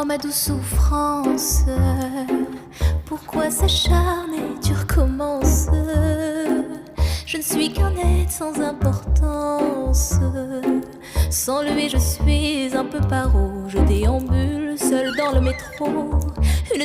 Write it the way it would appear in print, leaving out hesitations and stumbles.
Oh ma douce souffrance, pourquoi s'acharner, tu recommences. Je ne suis qu'un être sans importance. Sans lui je suis un peu paro. Je déambule seul dans le métro. Une